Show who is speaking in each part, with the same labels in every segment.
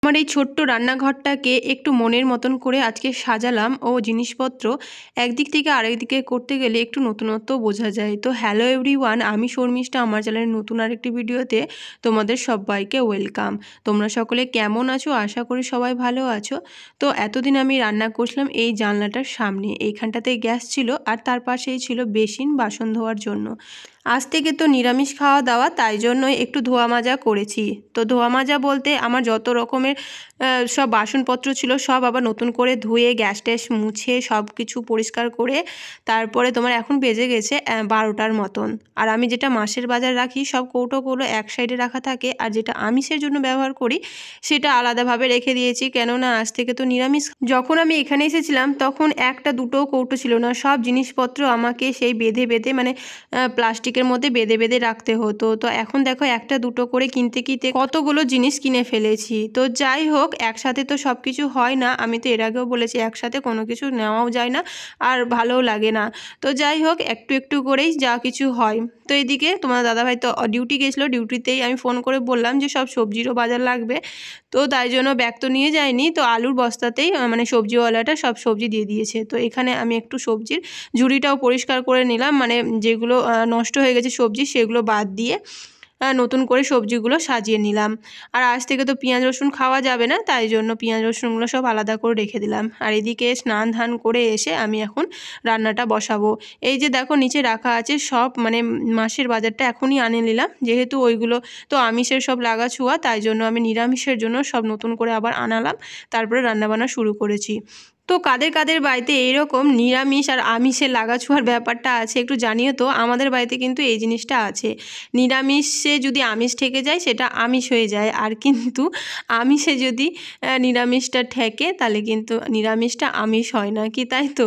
Speaker 1: আমার এই ছোট্ট রান্নাঘরটাকে একটু মনের মতন করে আজকে সাজালাম ও জিনিসপত্র একদিক থেকে আরেক দিকে করতে গেলে একটু নতুনত্ব বোঝা যায়। তো হ্যালো এভরিওয়ান, আমি শর্মিষ্ঠা, আমার চ্যানেলের নতুন আরেকটি ভিডিওতে তোমাদের সবাইকে ওয়েলকাম। তোমরা সকলে কেমন আছো? আশা করি সবাই ভালো আছো। তো এতদিন আমি রান্না করছিলাম এই জানলাটার সামনে, এইখানটাতে গ্যাস ছিল আর তার পাশেই ছিল বেসিন বাসন ধোয়ার জন্য। আজ থেকে তো নিরামিষ খাওয়া দাওয়া, তাই জন্যই একটু ধোয়া মাজা করেছি। তো ধোয়া মাজা বলতে আমার যত রকমের সব বাসনপত্র ছিল সব আবার নতুন করে ধুয়ে গ্যাস ট্যাস মুছে সব কিছু পরিষ্কার করে তারপরে তোমার এখন বেজে গেছে 12টার মতন। আর আমি যেটা মাসের বাজার রাখি সব কৌটোগুলো এক সাইডে রাখা থাকে, আর যেটা আমিষের জন্য ব্যবহার করি সেটা আলাদাভাবে রেখে দিয়েছি, কেননা আজ থেকে তো নিরামিষ। যখন আমি এখানে এসেছিলাম তখন একটা দুটো কৌটো ছিল না, সব জিনিসপত্র আমাকে সেই বেঁধে বেঁধে মানে প্লাস্টিকের মধ্যে বেঁধে বেঁধে রাখতে হতো। তো এখন দেখো একটা দুটো করে কিনতে কিনতে কতগুলো জিনিস কিনে ফেলেছি। তো যাই হোক, একসাথে তো সব কিছু হয় না, আমি তো এর আগেও বলেছি একসাথে কোনো কিছু নেওয়াও যায় না আর ভালোও লাগে না। তো যাই হোক, একটু একটু করেই যা কিছু হয়। তো এদিকে তোমার দাদাভাই তো ডিউটি গেছিলো, ডিউটিতেই আমি ফোন করে বললাম যে সব সবজিরও বাজার লাগবে। তো তাই জন্য ব্যাগ তো নিয়ে যায়নি, তো আলুর বস্তাতেই মানে সবজিওয়ালাটা সব সবজি দিয়ে দিয়েছে। তো এখানে আমি একটু সবজির ঝুড়িটাও পরিষ্কার করে নিলাম, মানে যেগুলো নষ্ট হয়ে গেছে সবজি সেগুলো বাদ দিয়ে নতুন করে সবজিগুলো সাজিয়ে নিলাম। আর আজ থেকে তো পেঁয়াজ রসুন খাওয়া যাবে না, তাই জন্য পেঁয়াজ রসুনগুলো সব আলাদা করে রেখে দিলাম। আর এদিকে স্নান ধান করে এসে আমি এখন রান্নাটা বসাবো। এই যে দেখো নিচে রাখা আছে সব, মানে মাসের বাজারটা এখনই আনে নিলাম, যেহেতু ওইগুলো তো আমিষের সব লাগা ছোঁয়া, তাই জন্য আমি নিরামিষের জন্য সব নতুন করে আবার আনালাম, তারপরে রান্নাবান্না শুরু করেছি। তো কাদের কাদের বাড়িতে এইরকম নিরামিষ আর আমিষের লাগাছোঁয়ার ব্যাপারটা আছে একটু জানিও তো। আমাদের বাড়িতে কিন্তু এই জিনিসটা আছে, নিরামিষে যদি আমিষ ঠেকে যায় সেটা আমিষ হয়ে যায়, আর কিন্তু আমিষে যদি নিরামিষটা ঠেকে তাহলে কিন্তু নিরামিষটা আমিষ হয় না, কি তাই তো?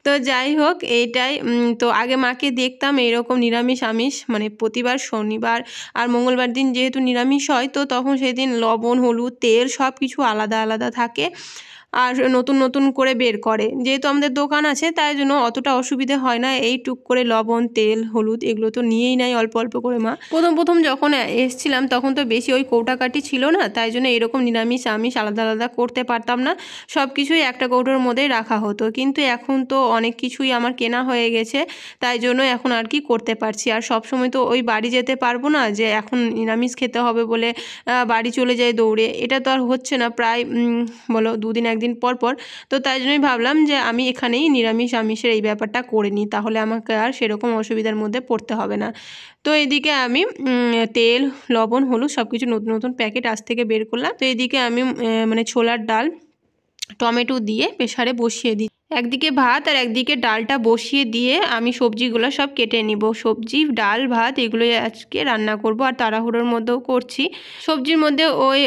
Speaker 1: তো যাই হোক, এইটাই। তো আগে মাকে দেখতাম এইরকম নিরামিষ আমিষ মানে প্রতিবার শনিবার আর মঙ্গলবার দিন যেহেতু নিরামিষ হয়, তো তখন সেদিন লবণ হলুদ তেল সব কিছু আলাদা আলাদা থাকে আর নতুন নতুন করে বের করে। যেহেতু আমাদের দোকান আছে তাই জন্য অতটা অসুবিধে হয় না, এই টুক করে লবণ তেল হলুদ এগুলো তো নিয়েই নেয় অল্প অল্প করে মা। প্রথম প্রথম যখন এসছিলাম তখন তো বেশি ওই কৌটাকাটি ছিল না, তাই জন্য এরকম নিরামিষ আমিষ আলাদা আলাদা করতে পারতাম না, সব কিছুই একটা কৌটোর মধ্যেই রাখা হতো। কিন্তু এখন তো অনেক কিছুই আমার কেনা হয়ে গেছে, তাই জন্য এখন আর কি করতে পারছি। আর সব সময় তো ওই বাড়ি যেতে পারবো না যে এখন নিরামিষ খেতে হবে বলে বাড়ি চলে যাই দৌড়ে, এটা তো আর হচ্ছে না প্রায় বলো দুদিন একদিন পর পর। তো তাই জন্যই ভাবলাম যে আমি এখানেই নিরামিষ আমিষের এই ব্যাপারটা করে নিই, তাহলে আমাকে আর সেরকম অসুবিধার মধ্যে পড়তে হবে না। তো এদিকে আমি তেল লবণ হলুদ সব কিছু নতুন নতুন প্যাকেট আজ থেকে বের করলাম। তো এদিকে আমি মানে ছোলার ডাল টমেটো দিয়ে প্রেসারে বসিয়ে দিই, একদিকে ভাত আর একদিকে ডালটা বসিয়ে দিয়ে আমি সবজিগুলো সব কেটে নিব। সবজি ডাল ভাত এগুলোই আজকে রান্না করব, আর তাড়াহুড়োর মধ্যেও করছি। সবজির মধ্যে ওই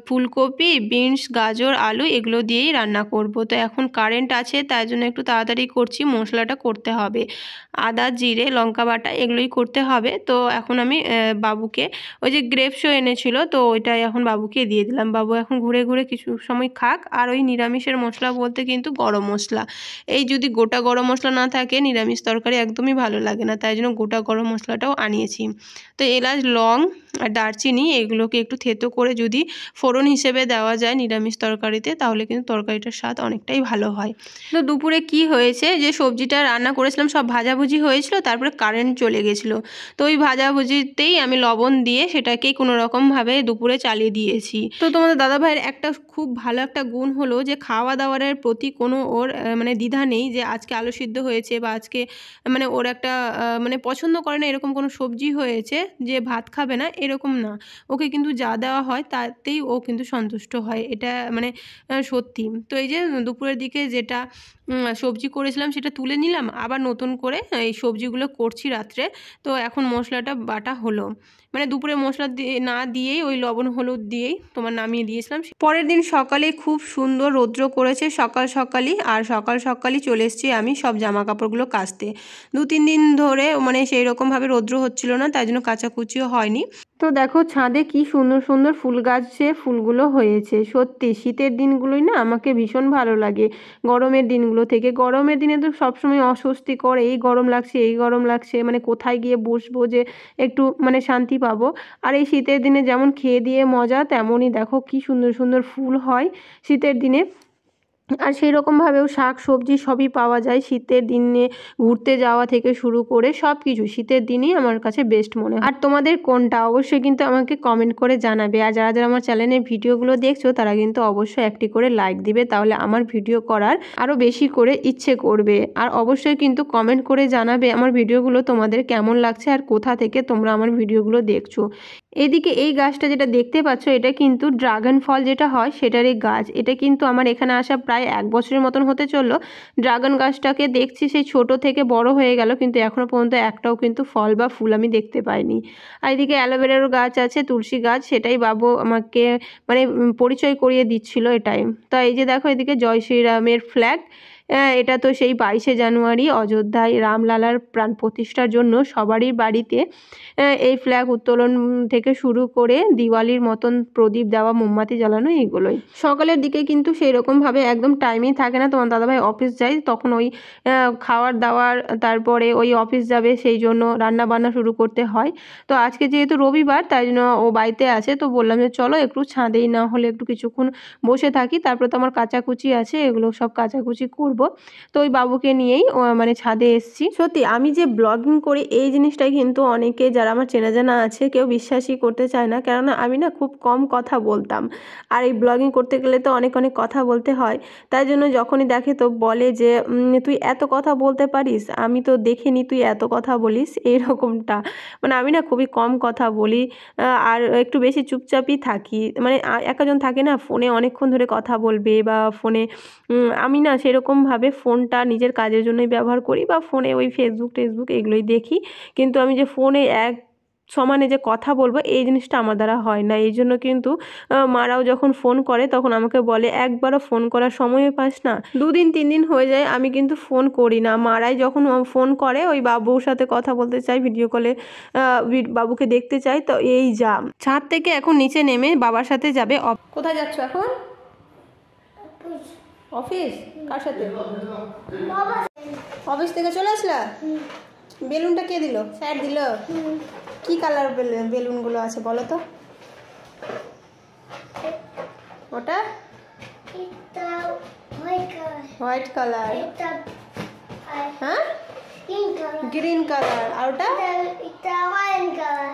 Speaker 1: ফুলকপি বিনস গাজর আলু এগুলো দিয়েই রান্না করব। তো এখন কারেন্ট আছে তাই জন্য একটু তাড়াতাড়ি করছি, মশলাটা করতে হবে, আদা জিরে লঙ্কা বাটা এগুলোই করতে হবে। তো এখন আমি বাবুকে ওই যে গ্রেপসও এনেছিল, তো ওইটাই এখন বাবুকে দিয়ে দিলাম। বাবু এখন ঘুরে ঘুরে কিছু সময় খাক। আর ওই নিরামিষের মশলা বলতে কিন্তু গরম মশলা, এই যদি গোটা গরম মশলা না থাকে নিরামিষ তরকারি একদমই ভালো লাগে না, তাই জন্য গোটা গরম মশলাটাও আনিয়েছি। তো এলাচ লং আর দারচিনি এগুলোকে একটু থেতো করে যদি ফোড়ন হিসেবে দেওয়া যায় নিরামিষ তরকারিতে, তাহলে কিন্তু তরকারিটার স্বাদ অনেকটাই ভালো হয়। তো দুপুরে কি হয়েছে, যে সবজিটা রান্না করেছিলাম সব ভাজাভুজি হয়েছিল, তারপরে কারেন্ট চলে গেছিলো। তো ওই ভাজাভুজিতেই আমি লবণ দিয়ে সেটাকেই কোনো রকমভাবে দুপুরে চালিয়ে দিয়েছি। তো তোমাদের দাদাভাইয়ের একটা খুব ভালো একটা গুণ হলো যে খাওয়া দাওয়ার প্রতি কোনো ওর মানে দ্বিধা নেই, যে আজকে আলু সিদ্ধ হয়েছে বা আজকে মানে ওর একটা মানে পছন্দ করে না এরকম কোনো সবজি হয়েছে যে ভাত খাবে না, এরকম না। ওকে কিন্তু যা দেওয়া হয় তাতেই ও কিন্তু সন্তুষ্ট হয়, এটা মানে সত্যি। তো এই যে দুপুরের দিকে যেটা সবজি করেছিলাম সেটা তুলে নিলাম, আবার নতুন করে এই সবজিগুলো করছি রাত্রে। তো এখন মশলাটা বাটা হলো, মানে দুপুরে মশলা দিয়ে না দিয়েই ওই লবণ হলুদ দিয়েই তোমার নামিয়ে দিয়েছিলাম। পরের দিন সকালে খুব সুন্দর রৌদ্র করেছে সকাল সকালই, আর সকাল সকালই চলে এসেছি আমি সব জামা কাপড়গুলো কাচতে। 2-3 দিন ধরে মানে সেই রকমভাবে রৌদ্র হচ্ছিল না, তাই জন্য কাচাকুচিও হয়নি। তো দেখো ছাদে কি সুন্দর সুন্দর ফুল গাছে ফুলগুলো হয়েছে। সত্যি শীতের দিনগুলোই না আমাকে ভীষণ ভালো লাগে গরমের দিনগুলো থেকে। গরমের দিনে তো সবসময় অস্বস্তিকর, এই গরম লাগছে এই গরম লাগছে, মানে কোথায় গিয়ে বসবো যে একটু মানে শান্তি পাবো। আর এই শীতের দিনে যেমন খেয়ে দিয়ে মজা, তেমনই দেখো কি সুন্দর সুন্দর ফুল হয় শীতের দিনে। আর সেই রকমভাবেও শাক সবজি সবই পাওয়া যায় শীতের দিনে। ঘুরতে যাওয়া থেকে শুরু করে সব কিছু শীতের দিনই আমার কাছে বেস্ট মনে হয়। আর তোমাদের কোনটা অবশ্যই কিন্তু আমাকে কমেন্ট করে জানাবে। আর যারা যারা আমার চ্যানেলের ভিডিওগুলো দেখছো তারা কিন্তু অবশ্যই একটি করে লাইক দিবে, তাহলে আমার ভিডিও করার আরও বেশি করে ইচ্ছে করবে। আর অবশ্যই কিন্তু কমেন্ট করে জানাবে আমার ভিডিওগুলো তোমাদের কেমন লাগছে আর কোথা থেকে তোমরা আমার ভিডিওগুলো দেখছো। এদিকে এই গাছটা যেটা দেখতে পাচ্ছ এটা কিন্তু ড্রাগন ফল যেটা হয় সেটারই গাছ। এটা কিন্তু আমার এখানে আসা প্রায় 1 বছরের মতন হতে চললো। ড্রাগন গাছটাকে দেখছি সেই ছোট থেকে বড় হয়ে গেল, কিন্তু এখনও পর্যন্ত একটাও কিন্তু ফল বা ফুল আমি দেখতে পাইনি। আর এদিকে অ্যালোভেরারও গাছ আছে, তুলসী গাছ, সেটাই বাবু আমাকে মানে পরিচয় করিয়ে দিচ্ছিল এটাই। তো এই যে দেখো এদিকে জয় শ্রীরামের ফ্ল্যাগ। এটা তো সেই 22শে জানুয়ারি অযোধ্যায় রামলালার প্রাণ প্রতিষ্ঠার জন্য সবারই বাড়িতে এই ফ্ল্যাগ উত্তোলন থেকে শুরু করে দিওয়ালির মতন প্রদীপ দেওয়া, মোমবাতি জ্বালানো, এইগুলোই। সকালের দিকে কিন্তু সেই রকমভাবে একদম টাইমেই থাকে না, তোমার দাদাভাই অফিস যায় তখন ওই খাওয়ার দাওয়ার, তারপরে ওই অফিস যাবে সেই জন্য রান্না বান্না শুরু করতে হয়। তো আজকে যেহেতু রবিবার তাই জন্য ও বাড়িতে আছে, তো বললাম যে চলো একটু ছাদেই না হলে একটু কিছুক্ষণ বসে থাকি, তারপরে তো আমার কাচাকুচি আছে এগুলো সব কাচাকুচি করব। তো ওই বাবুকে নিয়েই মানে ছাদে এসছি। সত্যি আমি যে ব্লগিং করি এই জিনিসটাই কিন্তু অনেকে যারা আমার চেনা জানা আছে কেউ বিশ্বাসই করতে চায় না, কেননা আমি না খুব কম কথা বলতাম। আর এই ব্লগিং করতে গেলে তো অনেক অনেক কথা বলতে হয়, তাই জন্য যখনই দেখে তো বলে যে তুই এত কথা বলতে পারিস, আমি তো দেখিনি তুই এত কথা বলিস, এইরকমটা। মানে আমি না খুবই কম কথা বলি আর একটু বেশি চুপচাপই থাকি। মানে একজন থাকে না ফোনে অনেকক্ষণ ধরে কথা বলবে বা ফোনে, আমি না সেরকমভাবে ফোনটা নিজের কাজের জন্যই ব্যবহার করি বা ফোনে ওই ফেসবুক টেসবুক এগুলোই দেখি, কিন্তু আমি যে ফোনে এক সমানে যে কথা বলবো এই জিনিসটা আমার দ্বারা হয় না। এই জন্য কিন্তু মারাও যখন ফোন করে তখন আমাকে বলে একবারও ফোন করার সময়ও পাস না, 2 দিন 3 দিন হয়ে যায় আমি কিন্তু ফোন করি না। মারাই যখন ফোন করে ওই বাবুর সাথে কথা বলতে চাই, ভিডিও কলে বাবুকে দেখতে চাই, তো এই যা ছাদ থেকে এখন নিচে নেমে বাবার সাথে যাবে। কোথায় যাচ্ছ এখন? অফিস? কার সাথে? অফিস থেকে চলে আসলা? বেলুনটা কে দিল? স্যার দিল? কি কালার বেলুনগুলো আছে বলো তো? ওটা হোয়াইট কালার, হ্যাঁ গ্রিন কালার, আর ওটা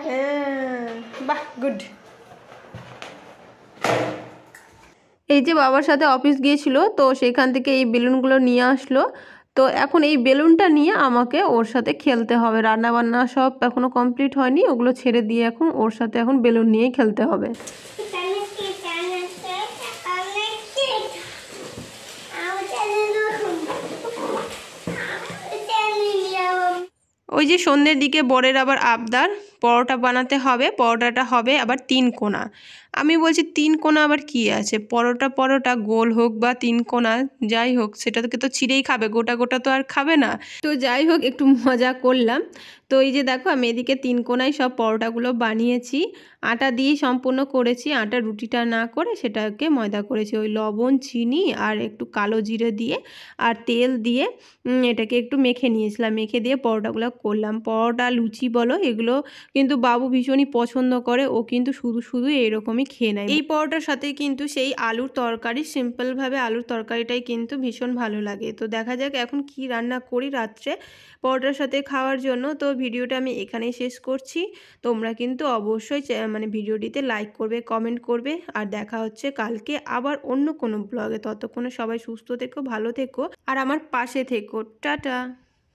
Speaker 1: হ্যাঁ, বাহ গুড। এই যে বাবার সাথে অফিস গিয়েছিল তো সেখান থেকে এই বেলুনগুলো নিয়ে আসলো। তো এখন এই বেলুনটা নিয়ে আমাকে ওর সাথে খেলতে হবে। রান্না বান্না সব এখনো কমপ্লিট হয়নি, ওগুলো ছেড়ে দিয়ে এখন ওর সাথে এখন বেলুন নিয়েই খেলতে হবে। ওই যে সন্ধ্যের দিকে বরের আবার আবদার পরোটা বানাতে হবে, পরোটাটা হবে আবার 3 কোনা। আমি বলছি 3 কোনা আবার কি আছে, পরোটা গোল হোক বা 3 কোনা যাই হোক সেটাকে তো ছিঁড়েই খাবে, গোটা গোটা তো আর খাবে না। তো যাই হোক একটু মজা করলাম। তো এই যে দেখো আমি এদিকে 3 কোনায় সব পরোটাগুলো বানিয়েছি, আটা দিয়েই সম্পূর্ণ করেছি। আটা রুটিটা না করে সেটাকে ময়দা করেছি, ওই লবণ চিনি আর একটু কালো জিরে দিয়ে আর তেল দিয়ে এটাকে একটু মেখে নিয়েছিলাম, মেখে দিয়ে পরোটাগুলো করলাম। পরোটা লুচি বলো এগুলো কিন্তু বাবু ভীষণই পছন্দ করে, ও কিন্তু শুধু শুধু এইরকমই খেয়ে নেয়। এই পরোটার সাথে কিন্তু সেই আলুর তরকারি, সিম্পলভাবে আলুর তরকারিটাই কিন্তু ভীষণ ভালো লাগে। তো দেখা যাক এখন কি রান্না করি রাত্রে পরোটার সাথে খাওয়ার জন্য। তো ভিডিওটা আমি এখানেই শেষ করছি। তোমরা কিন্তু অবশ্যই মানে ভিডিওটিতে লাইক করবে, কমেন্ট করবে, আর দেখা হচ্ছে কালকে আবার অন্য কোনো ব্লগে। ততক্ষণে সবাই সুস্থ থেকো, ভালো থেকো আর আমার পাশে থেকো। টাটা।